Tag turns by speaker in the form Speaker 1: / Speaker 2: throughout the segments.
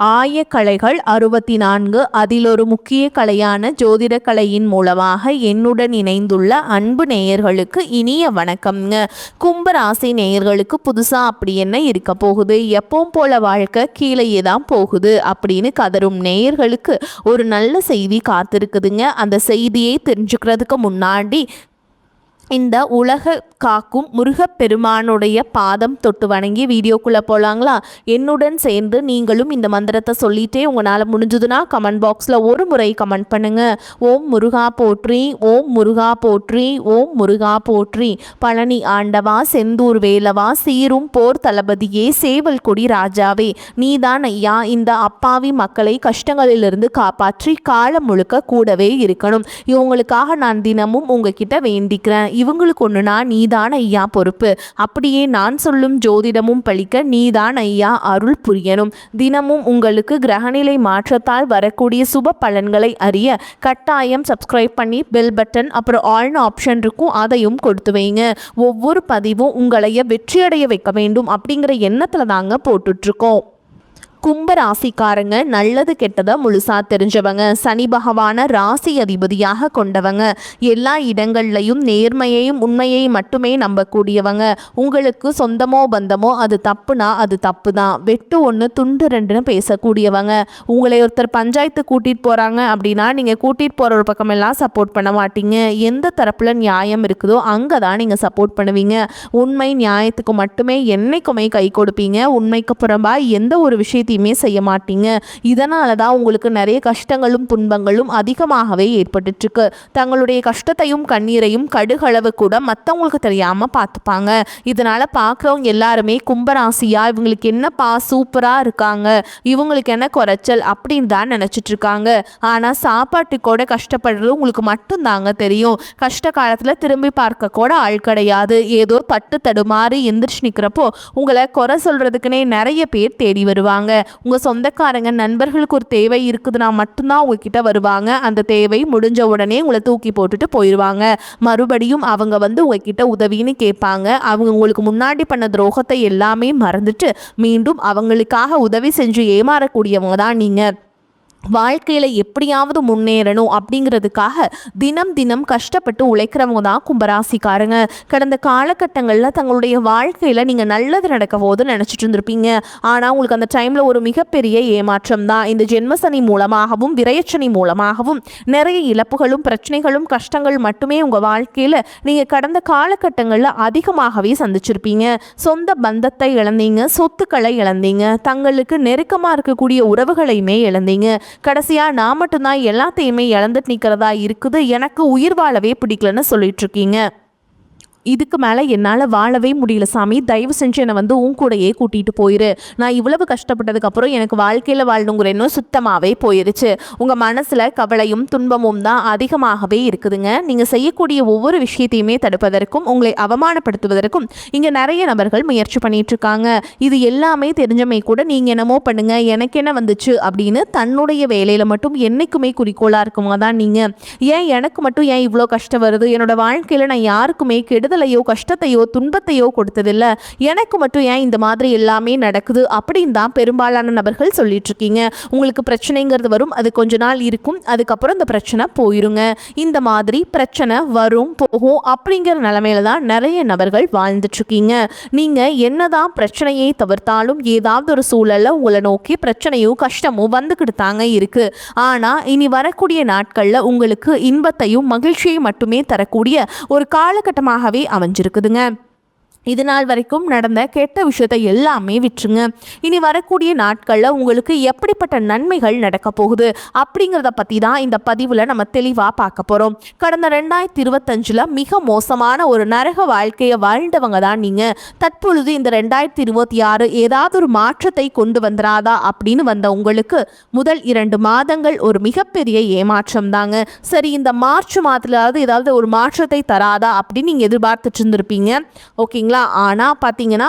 Speaker 1: ஆயக்கலைகள் 64 அதில் ஒரு முக்கிய கலையான ஜோதிட கலையின் மூலமாக என்னுடன் இணைந்துள்ள அன்பு நேயர்களுக்கு இனிய வணக்கம்ங்க. கும்பராசி நேயர்களுக்கு புதுசாக அப்படி என்ன இருக்க போகுது, எப்பவும் போல வாழ்க்கை கீழேயே தான் போகுது அப்படின்னு கதரும் நேயர்களுக்கு ஒரு நல்ல செய்தி காத்திருக்குதுங்க. அந்த செய்தியை தெரிஞ்சுக்கிறதுக்கு முன்னாடி இந்த உலக காக்கும் முருகப்பெருமானுடைய பாதம் தொட்டு வணங்கி வீடியோக்குள்ளே போகலாங்களா? என்னுடன் சேர்ந்து நீங்களும் இந்த மந்திரத்தை சொல்லிட்டே உங்களால் முடிஞ்சதுன்னா கமெண்ட் பாக்ஸில் ஒரு முறை கமெண்ட் பண்ணுங்கள். ஓம் முருகா போற்றி, ஓம் முருகா போற்றி, ஓம் முருகா போற்றி. பழனி ஆண்டவா, செந்தூர் வேலவா, சீரும் போர் தளபதியே, சேவல் கொடி ராஜாவே, நீதான் ஐயா இந்த அப்பாவி மக்களை கஷ்டங்களிலிருந்து காப்பாற்றி காலம் முழுக்க கூடவே இருக்கணும். இவங்களுக்காக நான் தினமும் உங்ககிட்ட வேண்டிக்கிறேன். இவங்களுக்கு ஒன்றுனா நீதான் ஐயா பொறுப்பு. அப்படியே நான் சொல்லும் ஜோதிடமும் பழிக்க நீதான் ஐயா அருள் புரியணும். தினமும் உங்களுக்கு கிரகநிலை மாற்றத்தால் வரக்கூடிய சுப பலன்களை அறிய கட்டாயம் சப்ஸ்கிரைப் பண்ணி பெல் பட்டன் அப்புறம் ஆல்னு ஆப்ஷன் இருக்கும், அதையும் கொடுத்து வைங்க. ஒவ்வொரு பதிவும் உங்களைய வெற்றியடைய வைக்க வேண்டும் அப்படிங்கிற எண்ணத்தில் தாங்க போட்டுட்ருக்கோம். கும்பராசிக்காரங்க நல்லது கெட்டதை முழுசா தெரிஞ்சவங்க, சனி பகவான ராசி அதிபதியாக கொண்டவங்க, எல்லா இடங்கள்லையும் நேர்மையையும் உண்மையையும் மட்டுமே நம்பக்கூடியவங்க. உங்களுக்கு சொந்தமோ பந்தமோ அது தப்புனா அது தப்பு தான், வெட்டு ஒன்று துண்டு ரெண்டுன்னு பேசக்கூடியவங்க. உங்களை ஒருத்தர் பஞ்சாயத்து கூட்டிகிட்டு போகிறாங்க அப்படின்னா நீங்கள் கூட்டிகிட்டு போகிற ஒரு பக்கமெல்லாம் சப்போர்ட் பண்ண மாட்டீங்க. எந்த தரப்பில் நியாயம் இருக்குதோ அங்கே தான் நீங்கள் சப்போர்ட் பண்ணுவீங்க. உண்மை நியாயத்துக்கு மட்டுமே என்னைக்குமே கை கொடுப்பீங்க. உண்மைக்கு புறம்பாக எந்த ஒரு விஷயத்தையும் செய்ய மாட்டீங்க. இதனால தான் உங்களுக்கு நிறைய கஷ்டங்களும் துன்பங்களும் அதிகமாகவே ஏற்பட்டுருக்கு. தங்களுடைய கஷ்டத்தையும் கண்ணீரையும் கடுகளவு கூட மற்றவங்களுக்கு தெரியாம பார்த்துப்பாங்க. இதனால பார்க்குறவங்க எல்லாருமே கும்பராசியா இவங்களுக்கு என்னப்பா சூப்பரா இருக்காங்க, இவங்களுக்கு என்ன குறைச்சல் அப்படின்னு தான் நினைச்சிட்டு இருக்காங்க. ஆனா சாப்பாட்டுக்கூட கஷ்டப்படுறது உங்களுக்கு மட்டும் தாங்க தெரியும். கஷ்ட காலத்துல திரும்பி பார்க்க கூட ஆள் கிடையாது. ஏதோ தட்டு தடுமாறி எந்திரிச்சு நிற்கிறப்போ உங்களை குறை சொல்றதுக்குன்னே நிறைய பேர் தேடி வருவாங்க. உங்கள் சொந்தக்காரங்க நண்பர்களுக்கு ஒரு தேவை இருக்குதுன்னா மட்டும்தான் உங்ககிட்ட வருவாங்க. அந்த தேவை முடிஞ்ச உடனே உங்களை தூக்கி போட்டுட்டு போயிடுவாங்க. மறுபடியும் அவங்க உங்ககிட்ட உதவின்னு கேட்பாங்க. அவங்க உங்களுக்கு முன்னாடி பண்ண துரோகத்தை எல்லாமே மறந்துட்டு மீண்டும் அவங்களுக்காக உதவி செஞ்சு ஏமாறக்கூடியவங்க தான் நீங்கள். வாழ்க்கையில் எப்படியாவது முன்னேறணும் அப்படிங்கிறதுக்காக தினம் தினம் கஷ்டப்பட்டு உழைக்கிறவங்க தான் கும்பராசிக்காரங்க. கடந்த காலகட்டங்களில் தங்களுடைய வாழ்க்கையில் நீங்கள் நல்லது நடக்க போது நினச்சிட்டு இருந்திருப்பீங்க. ஆனால் உங்களுக்கு அந்த டைமில் ஒரு மிகப்பெரிய ஏமாற்றம் தான். இந்த ஜென்மசனி மூலமாகவும் விரயச்சனி மூலமாகவும் நிறைய இழப்புகளும் பிரச்சனைகளும் கஷ்டங்கள் மட்டுமே உங்கள் வாழ்க்கையில் நீங்கள் கடந்த காலகட்டங்களில் அதிகமாகவே சந்திச்சிருப்பீங்க. சொந்த பந்தத்தை இழந்தீங்க, சொத்துக்களை இழந்தீங்க, தங்களுக்கு நெருக்கமாக இருக்கக்கூடிய உறவுகளையுமே இழந்தீங்க. கடைசியா நான் மட்டும்தான் எல்லாத்தையுமே இழந்துட்டு நிற்கிறதா இருக்குது, எனக்கு உயிர் வாழவே பிடிக்கலன்னு சொல்லிட்டு இருக்கீங்க. இதுக்கு மேலே என்னால் வாழவே முடியல சாமி, தயவு செஞ்சு என்னை உன் கூடையே கூட்டிகிட்டு போயிரு. நான் இவ்வளவு கஷ்டப்பட்டதுக்கப்புறம் எனக்கு வாழ்க்கையில் வாழணுங்கிற இன்னும் சுத்தமாகவே போயிருச்சு. உங்கள் மனசில் கவலையும் துன்பமும் தான் அதிகமாகவே இருக்குதுங்க. நீங்கள் செய்யக்கூடிய ஒவ்வொரு விஷயத்தையுமே தடுப்பதற்கும் உங்களை அவமானப்படுத்துவதற்கும் இங்கே நிறைய நபர்கள் முயற்சி பண்ணிகிட்ருக்காங்க. இது எல்லாமே தெரிஞ்சமே கூட நீங்கள் என்னமோ பண்ணுங்கள் எனக்கு என்ன வந்துச்சு அப்படின்னு தன்னுடைய வேலையில் மட்டும் என்றைக்குமே குறிக்கோளாக இருக்குங்க தான் நீங்கள். ஏன் எனக்கு மட்டும் ஏன் இவ்வளோ கஷ்டம் வருது, என்னோடய வாழ்க்கையில் நான் யாருக்குமே கெடுதலையோ கஷ்டத்தையோ துன்பத்தையோ கொடுத்ததில்லை, எனக்கு மட்டும் ஏன் இந்த மாதிரி எல்லாமே நடக்குது அப்படின்னு தான் பெரும்பாலான நபர்கள் சொல்லிட்டு இருக்கீங்க. உங்களுக்கு பிரச்சனைங்கிறது வரும், அது கொஞ்ச நாள் இருக்கும், அதுக்கப்புறம் இந்த பிரச்சனை போயிருங்க. இந்த மாதிரி பிரச்சனை வரும் போகும் அப்படிங்கிற நிலைமையில தான் நிறைய நபர்கள் வாழ்ந்துட்டு இருக்கீங்க. நீங்க என்னதான் பிரச்சனையை தவிர்த்தாலும் ஏதாவது ஒரு சூழல்ல உங்களை நோக்கி பிரச்சனையும் கஷ்டமும் வந்துக்கிட்டு தாங்க இருக்கு. ஆனா இனி வரக்கூடிய நாட்கள்ல உங்களுக்கு இன்பத்தையும் மகிழ்ச்சியையும் மட்டுமே தரக்கூடிய ஒரு காலகட்டமாகவே அமைஞ்சிருக்குதுங்க. இது நாள் வரைக்கும் நடந்த கெட்ட விஷயத்தை எல்லாமே விட்டுருங்க. இனி வரக்கூடிய நாட்களில் உங்களுக்கு எப்படிப்பட்ட நன்மைகள் நடக்க போகுது அப்படிங்கிறத பற்றி தான் இந்த பதிவில் நம்ம தெளிவாக பார்க்க போகிறோம். கடந்த 2025 மிக மோசமான ஒரு நரக வாழ்க்கையை வாழ்ந்தவங்க தான் நீங்கள். தற்பொழுது இந்த 2026 ஏதாவது ஒரு மாற்றத்தை கொண்டு வந்துடாதா அப்படின்னு வந்த உங்களுக்கு முதல் 2 மாதங்கள் ஒரு மிகப்பெரிய ஏமாற்றம் தாங்க. சரி, இந்த மார்ச் மாதத்திலாவது ஏதாவது ஒரு மாற்றத்தை தராதா அப்படின்னு நீங்கள் எதிர்பார்த்துட்டு இருந்திருப்பீங்க. ஓகேங்களா? ஆனால் பார்த்தீங்கன்னா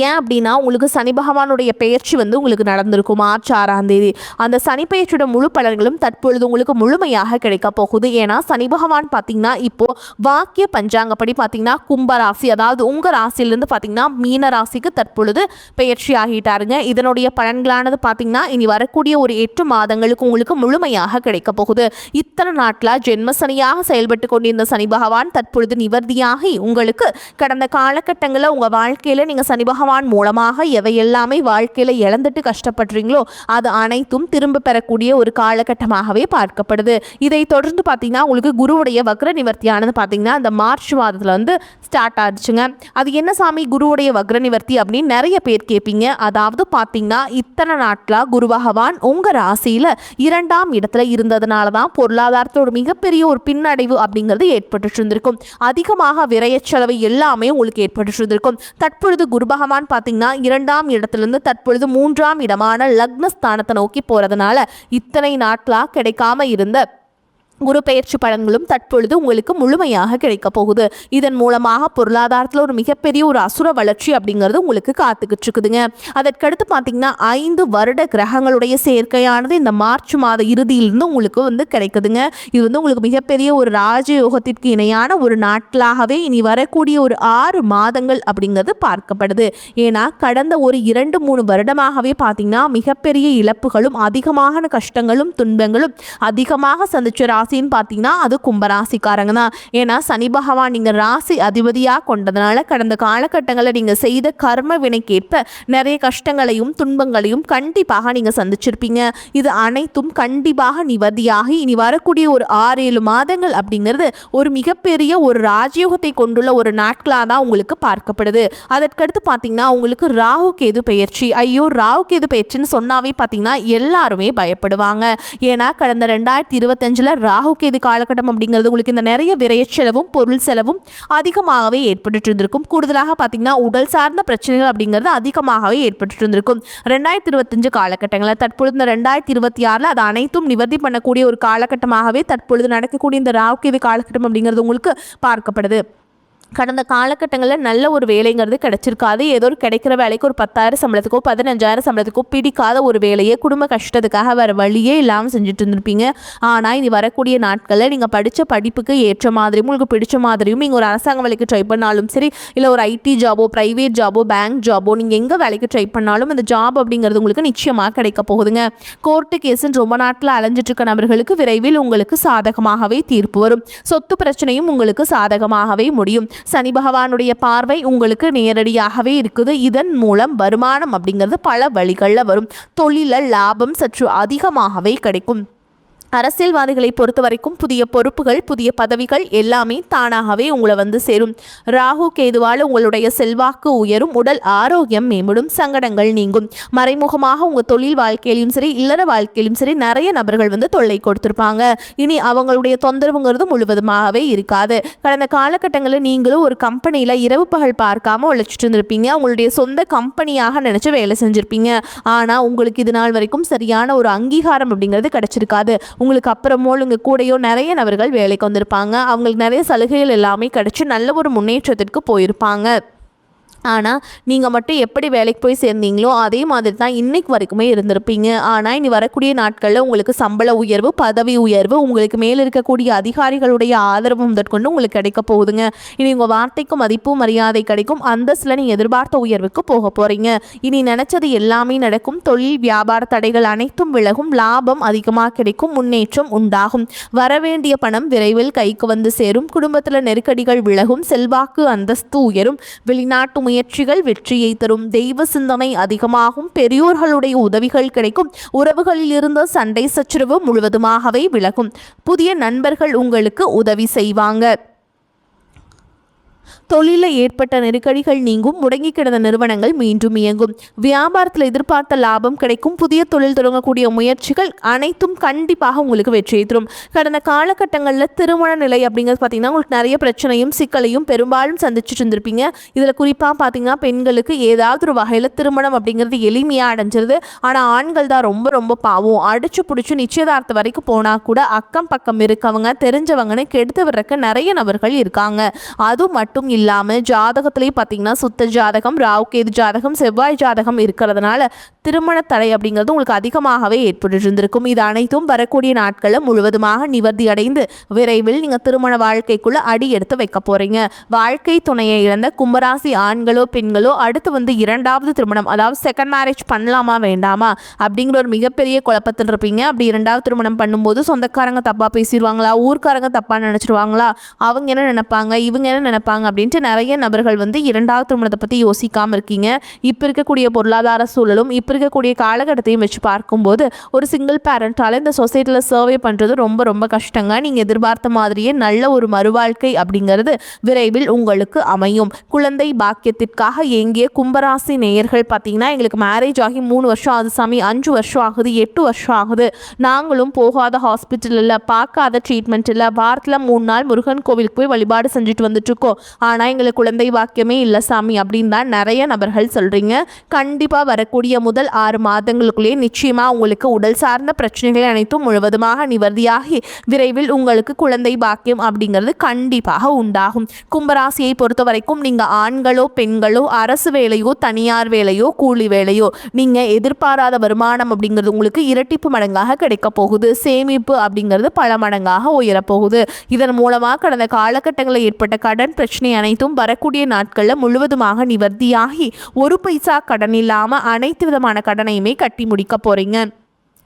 Speaker 1: ஏன் அப்படின்னா உங்களுக்கு சனி பகவானுடைய பெயர்ச்சி வந்து உங்களுக்கு நடந்திருக்கும் மார்ச் 6ஆம் தேதி. அந்த சனி பெயர்ச்சியோட முழு பலன்களும் தற்பொழுது உங்களுக்கு முழுமையாக கிடைக்க போகுது. ஏன்னா சனி பகவான் பார்த்தீங்கன்னா இப்போ வாக்கிய பஞ்சாங்கப்படி பார்த்தீங்கன்னா கும்பராசி, அதாவது உங்கள் ராசியிலிருந்து பார்த்தீங்கன்னா மீன ராசிக்கு தற்பொழுது பெயர்ச்சி ஆகிட்டாருங்க. இதனுடைய பலன்களானது பார்த்தீங்கன்னா இனி வரக்கூடிய ஒரு 8 மாதங்களுக்கு உங்களுக்கு முழுமையாக கிடைக்க போகுது. இத்தனை நாட்களாக ஜென்மசனியாக செயல்பட்டு கொண்டிருந்த சனி பகவான் தற்பொழுது நிவர்த்தியாகி உங்களுக்கு கடந்த காலகட்டங்களில் உங்கள் வாழ்க்கையில் நீங்கள் சனி பகவான் மூலமாக எவையெல்லாமே வாழ்க்கையில் இழந்துட்டு கஷ்டப்படுறீங்களோ அது அனைத்தும் திரும்ப பெறக்கூடிய ஒரு காலகட்டமாகவே பார்க்கப்படுது. இதை தொடர்ந்து பார்த்தீங்கன்னா உங்களுக்கு குருவுடைய வக்ர நிவர்த்தியானது பார்த்தீங்கன்னா இந்த மார்ச் மாதத்தில் வந்து ஸ்டார்ட் ஆகிடுச்சுங்க. அது என்ன சாமி குருவுடைய வக்ர நிவர்த்தி அப்படின்னு நிறைய பேர் கேட்பீங்க. அதாவது பார்த்தீங்கன்னா இத்தனை நாட்களாக குரு பகவான் உங்கள் ராசியில் 2ஆம் இடத்துல இருந்ததுனால தான் பொருளாதாரத்தில் ஒரு மிகப்பெரிய ஒரு பின்னடைவு அப்படிங்கிறது ஏற்பட்டு இருந்திருக்கும். அதிகமாக விரயச்செலவு எல்லாமே உங்களுக்கு ஏற்பட்டு இருந்திருக்கும். தற்பொழுது குரு பகவான் பார்த்தீங்கன்னா 2ஆம் இடத்திலிருந்து தற்பொழுது 3ஆம் இடமான லக்னஸ்தானத்தை நோக்கி போறதுனால இத்தனை நாட்களாக கிடைக்காம இருந்த குரு பெயர்ச்சி பலன்களும் தற்பொழுது உங்களுக்கு முழுமையாக கிடைக்க போகுது. இதன் மூலமாக பொருளாதாரத்தில் ஒரு மிகப்பெரிய ஒரு அசுர வளர்ச்சி அப்படிங்கிறது உங்களுக்கு காத்துக்கிட்டு இருக்குதுங்க. அதற்கடுத்து பார்த்தீங்கன்னா 5 வருட கிரகங்களுடைய சேர்க்கையானது இந்த மார்ச் மாத இறுதியிலிருந்து உங்களுக்கு வந்து கிடைக்குதுங்க. இது வந்து உங்களுக்கு மிகப்பெரிய ஒரு ராஜயோகத்திற்கு இணையான ஒரு நாட்களாகவே இனி வரக்கூடிய ஒரு 6 மாதங்கள் அப்படிங்கிறது பார்க்கப்படுது. ஏன்னா கடந்த ஒரு 2-3 வருடமாகவே பார்த்தீங்கன்னா மிகப்பெரிய இழப்புகளும் அதிகமான கஷ்டங்களும் துன்பங்களும் அதிகமாக சந்திச்ச ராசின்னு பார்த்தீங்கன்னா அது கும்பராசிக்காரங்க தான். ஏன்னா சனி பகவான் நீங்கள் ராசி அதிபதியாக கொண்டதுனால கடந்த காலகட்டங்களில் நீங்கள் செய்த கர்ம வினைக்கேற்ப நிறைய கஷ்டங்களையும் துன்பங்களையும் கண்டிப்பாக நீங்கள் சந்திச்சிருப்பீங்க. இது அனைத்தும் கண்டிப்பாக நிவர்த்தியாகி இனி வரக்கூடிய ஒரு 6-7 மாதங்கள் அப்படிங்கிறது ஒரு மிகப்பெரிய ஒரு ராஜயோகத்தை கொண்டுள்ள ஒரு நாட்களாக தான் உங்களுக்கு பார்க்கப்படுது. அதற்கடுத்து பார்த்தீங்கன்னா உங்களுக்கு ராகு கேது பெயர்ச்சி. ஐயோ ராகு கேது பெயர்ச்சின்னு சொன்னாவே பார்த்தீங்கன்னா எல்லாருமே பயப்படுவாங்க. ஏன்னா கடந்த 2025 ராகு கேது காலகட்டம் அப்படிங்கிறது உங்களுக்கு இந்த நிறைய விரைய செலவும் பொருள் செலவும் அதிகமாகவே ஏற்பட்டு இருந்திருக்கும். கூடுதலாக பார்த்தீங்கன்னா உடல் சார்ந்த பிரச்சனைகள் அப்படிங்கிறது அதிகமாகவே ஏற்பட்டு இருந்திருக்கும். 2025 காலகட்டங்களில் தற்பொழுது இந்த 2026 அது அனைத்தும் நிவர்த்தி பண்ணக்கூடிய ஒரு காலகட்டமாகவே தற்பொழுது நடக்கக்கூடிய இந்த ராகு கேது காலகட்டம் அப்படிங்கிறது உங்களுக்கு பார்க்கப்படுது. கடந்த காலகட்டங்களில் நல்ல ஒரு வேலைங்கிறது கிடைச்சிருக்காது. ஏதோ ஒரு கிடைக்கிற வேலைக்கு ஒரு 10,000 சம்பளத்துக்கோ 15,000 சம்பளத்துக்கோ பிடிக்காத ஒரு வேலையை குடும்ப கஷ்டத்துக்காக வேறு வழியே இல்லாமல் செஞ்சுட்டு இருந்திருப்பீங்க. ஆனால் இனி வரக்கூடிய நாட்களில் நீங்கள் படித்த படிப்புக்கு ஏற்ற மாதிரியும் உங்களுக்கு பிடிச்ச மாதிரியும் நீங்கள் ஒரு அரசாங்க வேலைக்கு ட்ரை பண்ணாலும் சரி, இல்லை ஒரு ஐடி ஜாபோ ப்ரைவேட் ஜாபோ பேங்க் ஜாபோ நீங்கள் எங்கே வேலைக்கு ட்ரை பண்ணாலும் இந்த ஜாப் அப்படிங்கிறது உங்களுக்கு நிச்சயமாக கிடைக்க போகுதுங்க. கோர்ட்டு கேஸுன்னு ரொம்ப நாட்டில் அலைஞ்சிட்டு இருக்க நபர்களுக்கு விரைவில் உங்களுக்கு சாதகமாகவே தீர்ப்பு வரும். சொத்து பிரச்சனையும் உங்களுக்கு சாதகமாகவே முடியும். சனி பகவானுடைய பார்வை உங்களுக்கு நேரடியாகவே இருக்குது. இதன் மூலம் வருமானம் அப்படிங்கிறது பல வழிகளில் வரும். தொழிலில் லாபம் சற்று அதிகமாகவே கிடைக்கும். அரசியல்வாதிகளை பொறுத்த வரைக்கும் புதிய பொறுப்புகள் புதிய பதவிகள் எல்லாமே தானாகவே உங்களை வந்து சேரும். ராகு கேதுவால் உங்களுடைய செல்வாக்கு உயரும், உடல் ஆரோக்கியம் மேம்படும், சங்கடங்கள் நீங்கும். மறைமுகமாக உங்கள் தொழில் வாழ்க்கையிலும் சரி இல்லற வாழ்க்கையிலும் சரி நிறைய நபர்கள் வந்து தொல்லை கொடுத்துருப்பாங்க. இனி அவங்களுடைய தொந்தரவுங்கிறது முழுவதுமாகவே இருக்காது. கடந்த காலகட்டங்களில் நீங்களும் ஒரு கம்பெனியில் இரவு பகல் பார்க்காம உழைச்சிட்டு இருந்திருப்பீங்க. உங்களுடைய சொந்த கம்பெனியாக நினச்சி வேலை செஞ்சுருப்பீங்க. ஆனால் உங்களுக்கு இது நாள் வரைக்கும் சரியான ஒரு அங்கீகாரம் அப்படிங்கிறது கிடைச்சிருக்காது. உங்களுக்கு அப்புறமோ உங்கள் கூடையோ நிறைய நபர்கள் வேலைக்கு வந்திருப்பாங்க. அவங்களுக்கு நிறைய சலுகைகள் எல்லாமே கிடைச்சி நல்ல ஒரு முன்னேற்றத்திற்கு போயிருப்பாங்க. ஆனால் நீங்கள் மட்டும் எப்படி வேலைக்கு போய் சேர்ந்தீங்களோ அதே மாதிரி தான் இன்னைக்கு வரைக்குமே இருந்திருப்பீங்க. ஆனால் இனி வரக்கூடிய நாட்களில் உங்களுக்கு சம்பள உயர்வு பதவி உயர்வு உங்களுக்கு மேலே இருக்கக்கூடிய அதிகாரிகளுடைய ஆதரவு முதற்கொண்டு உங்களுக்கு கிடைக்க போகுதுங்க. இனி உங்கள் வார்த்தைக்கு மதிப்பு மரியாதை கிடைக்கும். அந்தஸ்தில் நீங்கள் எதிர்பார்த்த உயர்வுக்கு போக போகிறீங்க. இனி நினச்சது எல்லாமே நடக்கும். தொழில் வியாபார தடைகள் அனைத்தும் விலகும். லாபம் அதிகமாக கிடைக்கும். முன்னேற்றம் உண்டாகும். வரவேண்டிய பணம் விரைவில் கைக்கு வந்து சேரும். குடும்பத்தில் நெருக்கடிகள் விலகும். செல்வாக்கு அந்தஸ்து உயரும். வெளிநாட்டு முயற்சிகள் வெற்றியை தரும். தெய்வ சிந்தனை அதிகமாகும். பெரியோர்களுடைய உதவிகள் கிடைக்கும். உறவுகளில் இருந்த சண்டை சச்சரவு முழுவதுமாகவே விலகும். புதிய நண்பர்கள் உங்களுக்கு உதவி செய்வாங்க. தொழிலில் ஏற்பட்ட நெருக்கடிகள் நீங்கும். முடங்கி கிடந்த நிறுவனங்கள் மீண்டும் இயங்கும். வியாபாரத்தில் எதிர்பார்த்த லாபம் கிடைக்கும். புதிய தொழில் தொடங்கக்கூடிய முயற்சிகள் அனைத்தும் கண்டிப்பாக உங்களுக்கு வெற்றியை தரும். கடந்த காலகட்டங்களில் திருமண நிலை அப்படிங்கிறது பார்த்தீங்கன்னா உங்களுக்கு நிறைய பிரச்சனையும் சிக்கலையும் பெரும்பாலும் சந்திச்சுட்டு இருந்திருப்பீங்க. இதில் குறிப்பாக பார்த்தீங்கன்னா பெண்களுக்கு ஏதாவது ஒரு வகையில் திருமணம் அப்படிங்கிறது எளிமையாக அடைஞ்சிருது. ஆனால் ஆண்கள் தான் ரொம்ப ரொம்ப பாவம். அடிச்சு பிடிச்சி நிச்சயதார்த்தம் வரைக்கும் போனால் கூட அக்கம் பக்கம் இருக்கவங்க தெரிஞ்சவங்கன்னு கெடுத்து விடுறக்க நிறைய நபர்கள் இருக்காங்க. அது மட்டும் இல்லாமல் ஜாதகத்திலே பார்த்தீங்கன்னா சுத்த ஜாதகம், ராவுகேது ஜாதகம், செவ்வாய் ஜாதகம் இருக்கிறதுனால திருமண தடை அப்படிங்கிறது உங்களுக்கு அதிகமாகவே ஏற்பட்டு இருந்திருக்கும். இது அனைத்தும் வரக்கூடிய நாட்களில் முழுவதுமாக நிவர்த்தி அடைந்து விரைவில் நீங்கள் திருமண வாழ்க்கைக்குள்ள அடி எடுத்து வைக்க போறீங்க. வாழ்க்கை துணையை இழந்த கும்பராசி ஆண்களோ பெண்களோ அடுத்து இரண்டாவது திருமணம், அதாவது செகண்ட் மேரேஜ் பண்ணலாமா வேண்டாமா அப்படிங்கிற ஒரு மிகப்பெரிய குழப்பத்தில் இருப்பீங்க. அப்படி இரண்டாவது திருமணம் பண்ணும்போது சொந்தக்காரங்க தப்பா பேசிடுவாங்களா, ஊர்க்காரங்க தப்பா நினைச்சிருவாங்களா, அவங்க என்ன நினைப்பாங்க, இவங்க என்ன நினைப்பாங்க அப்படின்ட்டு நிறைய நபர்கள் இரண்டாவது திருமணத்தை பற்றி யோசிக்காமல் இருக்கீங்க. இப்போ இருக்கக்கூடிய பொருளாதார சூழலும் இப்போ இருக்கக்கூடிய காலகட்டத்தையும் வச்சு பார்க்கும்போது ஒரு சிங்கிள் பேரண்டால் இந்த சொசைட்டியில் சர்வே பண்ணுறது ரொம்ப ரொம்ப கஷ்டங்க. நீங்கள் எதிர்பார்த்த மாதிரியே நல்ல ஒரு மறுவாழ்க்கை அப்படிங்கிறது விரைவில் உங்களுக்கு அமையும். குழந்தை பாக்கியத்திற்காக ஏங்கிய கும்பராசி நேயர்கள் பார்த்தீங்கன்னா, எங்களுக்கு மேரேஜ் ஆகி 3 வருஷம் ஆகுது சாமி, 5 வருஷம் ஆகுது, 8 வருஷம் ஆகுது, நாங்களும் போகாத ஹாஸ்பிட்டல் இல்லை, பார்க்காத ட்ரீட்மெண்ட் இல்லை, வாரத்தில் 3 நாள் முருகன் கோவிலுக்கு போய் வழிபாடு செஞ்சுட்டு வந்துட்டுருக்கோம், ஆனால் எங்களுக்கு குழந்தை பாக்கியமே இல்லை சாமி அப்படின்னு தான் நிறைய நபர்கள் சொல்கிறீங்க. கண்டிப்பாக வரக்கூடிய முதல் 6 மாதங்களுக்குள்ளேயே நிச்சயமாக உங்களுக்கு உடல் சார்ந்த பிரச்சனைகள் அனைத்தும் முழுவதுமாக நிவர்த்தியாகி விரைவில் உங்களுக்கு குழந்தை பாக்கியம் அப்படிங்கிறது கண்டிப்பாக உண்டாகும். கும்பராசியை பொறுத்த வரைக்கும் நீங்கள் ஆண்களோ பெண்களோ அரசு வேலையோ தனியார் வேலையோ கூலி வேலையோ நீங்கள் எதிர்பாராத வருமானம் அப்படிங்கிறது உங்களுக்கு இரட்டிப்பு மடங்காக கிடைக்க போகுது. சேமிப்பு அப்படிங்கிறது பல மடங்காக உயரப்போகுது. இதன் மூலமாக கடந்த காலகட்டங்களில் ஏற்பட்ட கடன் பிரச்சனை அனைத்தும் வரக்கூடிய நாட்களில் முழுவதுமாக நிவர்த்தியாகி ஒரு பைசா கடன் இல்லாமல் அனைத்து விதமான கடனையுமே கட்டி முடிக்க போறீங்க.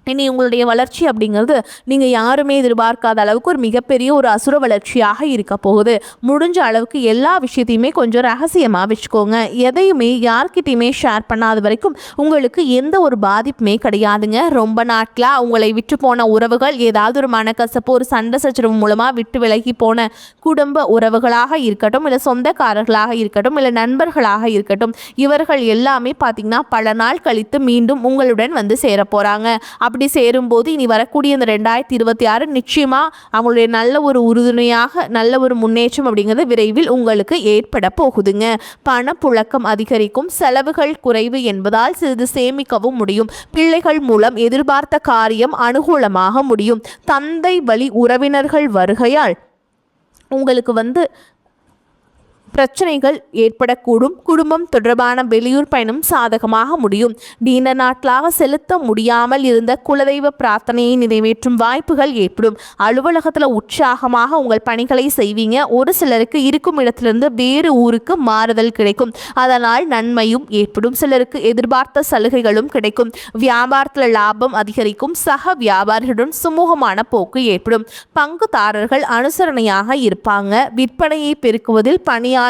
Speaker 1: இனி உங்களுடைய வளர்ச்சி அப்படிங்கிறது நீங்கள் யாருமே எதிர்பார்க்காத அளவுக்கு ஒரு மிகப்பெரிய ஒரு அசுர வளர்ச்சியாக இருக்க போகுது. முடிஞ்ச அளவுக்கு எல்லா விஷயத்தையுமே கொஞ்சம் ரகசியமாக வச்சுக்கோங்க. எதையுமே யார்கிட்டையுமே ஷேர் பண்ணாத வரைக்கும் உங்களுக்கு எந்த ஒரு பாதிப்புமே கிடையாதுங்க. ரொம்ப நாட்களாக உங்களை விட்டு போன உறவுகள், ஏதாவது ஒரு மனக்கசப்பு, ஒரு சண்டை சச்சரவு மூலமாக விட்டு விலகி போன குடும்ப உறவுகளாக இருக்கட்டும், இல்லை சொந்தக்காரர்களாக இருக்கட்டும், இல்லை நண்பர்களாக இருக்கட்டும், இவர்கள் எல்லாமே பார்த்திங்கன்னா பல நாள் கழித்து மீண்டும் உங்களுடன் சேர போகிறாங்க. அப்படி சேரும்போது இனி வரக்கூடிய இந்த 2026 நிச்சயமாக அவங்களுடைய நல்ல ஒரு உறுதுணையாக நல்ல ஒரு முன்னேற்றம் அப்படிங்கிறது விரைவில் உங்களுக்கு ஏற்பட போகுதுங்க. பணப்புழக்கம் அதிகரிக்கும், செலவுகள் குறைவு என்பதால் சிறிது சேமிக்கவும் முடியும். பிள்ளைகள் மூலம் எதிர்பார்த்த காரியம் அனுகூலமாக முடியும். தந்தை வழி உறவினர்கள் வருகையால் உங்களுக்கு பிரச்சனைகள் ஏற்படக்கூடும். குடும்பம் தொடர்பான வெளியூர் பயணம் சாதகமாக முடியும். நீண்ட நாட்களாக செலுத்த முடியாமல் இருந்த குலதெய்வ பிரார்த்தனையை நிறைவேற்றும் வாய்ப்புகள் ஏற்படும். அலுவலகத்தில் உற்சாகமாக உங்கள் பணிகளை செய்வீங்க. ஒரு சிலருக்கு இருக்கும் இடத்திலிருந்து வேறு ஊருக்கு மாறுதல் கிடைக்கும், அதனால் நன்மையும் ஏற்படும். சிலருக்கு எதிர்பார்த்த சலுகைகளும் கிடைக்கும். வியாபாரத்தில் லாபம் அதிகரிக்கும். சக வியாபாரிகளுடன் சுமூகமான போக்கு ஏற்படும். பங்குதாரர்கள் அனுசரணையாக இருப்பாங்க. விற்பனையை பெருக்குவதில் பணியாளர்கள்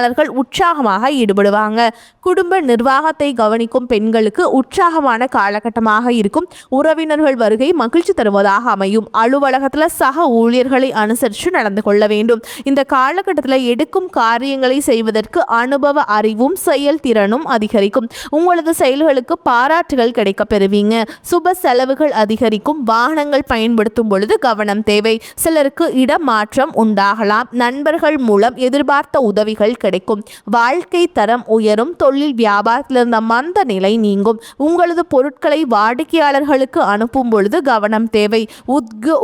Speaker 1: உற்சாகமாக ஈடுபடுவாங்க. குடும்ப நிர்வாகத்தை கவனிக்கும் பெண்களுக்கு உற்சாகமான காலகட்டமாக இருக்கும். உறவினர்கள் வருகை மகிழ்ச்சி தருவதாக அமையும். அலுவலகத்தில் சக ஊழியர்களை அனுசரித்து நடந்து கொள்ள வேண்டும். இந்த காலகட்டத்தில் எடுக்கும் காரியங்களை செய்வதற்கு அனுபவ அறிவும் செயல்திறனும் அதிகரிக்கும். உங்களது செயல்களுக்கு பாராட்டுகள் கிடைக்க பெறுவீங்க. சுப செலவுகள் அதிகரிக்கும். வாகனங்கள் பயன்படுத்தும் பொழுது கவனம் தேவை. சிலருக்கு இடமாற்றம் உண்டாகலாம். நண்பர்கள் மூலம் எதிர்பார்த்த உதவிகள் கிடைக்கும். வாழ்க்கை தரம் உயரும். தொழில் வியாபாரத்தில் இருந்த மந்த நிலை நீங்கும். உங்களது பொருட்களை வாடிக்கையாளர்களுக்கு அனுப்பும் பொழுது கவனம் தேவை.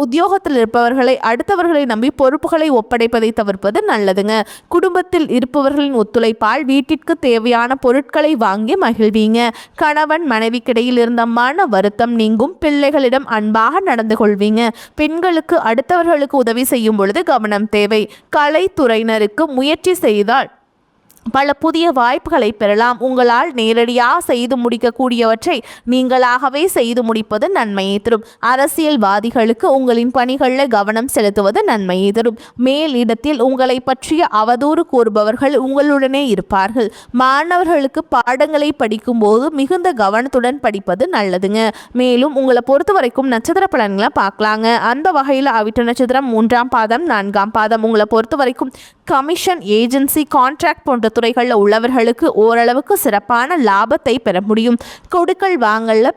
Speaker 1: உத்தியோகத்தில் இருப்பவர்களை அடுத்தவர்களை நம்பி பொறுப்புகளை ஒப்படைப்பதை தவிர்ப்பது நல்லதுங்க. குடும்பத்தில் இருப்பவர்களின் ஒத்துழைப்பால் வீட்டிற்கு தேவையான பொருட்களை வாங்கி மகிழ்வீங்க. கணவன் மனைவிக்கிடையில் இருந்த மன வருத்தம் நீங்கும். பிள்ளைகளிடம் அன்பாக நடந்து கொள்வீங்க. பெண்களுக்கு அடுத்தவர்களுக்கு உதவி செய்யும் பொழுது கவனம் தேவை. கலைத்துறையினருக்கு முயற்சி செய்தால் பல புதிய வாய்ப்புகளை பெறலாம். உங்களால் நேரடியாக செய்து முடிக்கக்கூடியவற்றை நீங்களாகவே செய்து முடிப்பது நன்மையை தரும். அரசியல்வாதிகளுக்கு உங்களின் பணிகளில் கவனம் செலுத்துவது நன்மையை தரும். மேலிடத்தில் உங்களை பற்றிய அவதூறு கூறுபவர்கள் உங்களுடனே இருப்பார்கள். மாணவர்களுக்கு பாடங்களை படிக்கும் போது மிகுந்த கவனத்துடன் படிப்பது நல்லதுங்க. மேலும் உங்களை பொறுத்த வரைக்கும் நட்சத்திர பலன்களை பார்க்கலாங்க. அந்த வகையில் அவிட்ட நட்சத்திரம் 3ஆம் பாதம் 4ஆம் பாதம் உங்களை பொறுத்த வரைக்கும் கமிஷன், ஏஜென்சி, கான்ட்ராக்ட் போன்ற துறைகளில் உள்ளவர்களுக்கு ஓரளவுக்கு சிறப்பான லாபத்தை பெற முடியும். கொடுக்கல் வாங்கல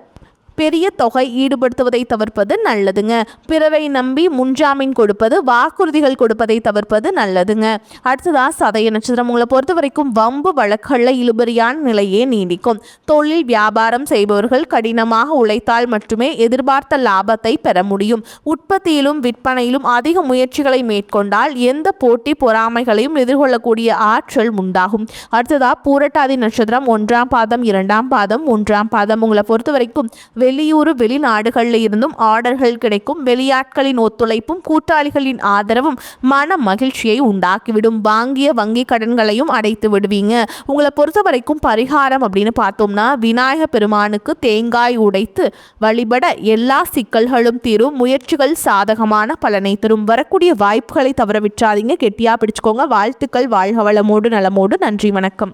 Speaker 1: பெரிய தொகை ஈடுபடுத்துவதை தவிர்ப்பது நல்லதுங்க. பிறரை நம்பி முன்ஜாமீன் கொடுப்பது, வாக்குறுதிகள் கொடுப்பதை தவிர்ப்பது நல்லதுங்க. அடுத்ததா சதய நட்சத்திரம். உங்களை பொறுத்த வரைக்கும் வம்பு வழக்குகளில் இழுபறியான நிலையே நீடிக்கும். தொழில் வியாபாரம் செய்பவர்கள் கடினமாக உழைத்தால் மட்டுமே எதிர்பார்த்த லாபத்தை பெற முடியும். உற்பத்தியிலும் விற்பனையிலும் அதிக முயற்சிகளை மேற்கொண்டால் எந்த போட்டி பொறாமைகளையும் எதிர்கொள்ளக்கூடிய ஆற்றல் உண்டாகும். அடுத்ததா பூரட்டாதி நட்சத்திரம். 1ஆம் பாதம் 2ஆம் பாதம் 1ஆம் பாதம். உங்களை பொறுத்த வரைக்கும் வெளியூர் வெளிநாடுகளில் இருந்தும் ஆர்டர்கள் கிடைக்கும். வெளியாட்களின் ஒத்துழைப்பும் கூட்டாளிகளின் ஆதரவும் மன மகிழ்ச்சியை உண்டாக்கிவிடும். வாங்கிய வங்கி கடன்களையும் அடைத்து விடுவீங்க. உங்களை பொறுத்த வரைக்கும் பரிகாரம் அப்படின்னு பார்த்தோம்னா விநாயக பெருமானுக்கு தேங்காய் உடைத்து வழிபட எல்லா சிக்கல்களும் தீரும். முயற்சிகள் சாதகமான பலனை தரும். வரக்கூடிய வாய்ப்புகளை தவற விட்டுறாதீங்க. கெட்டியா பிடிச்சுக்கோங்க. வாழ்த்துக்கள். வாழ்க வளமோடு நலமோடு. நன்றி, வணக்கம்.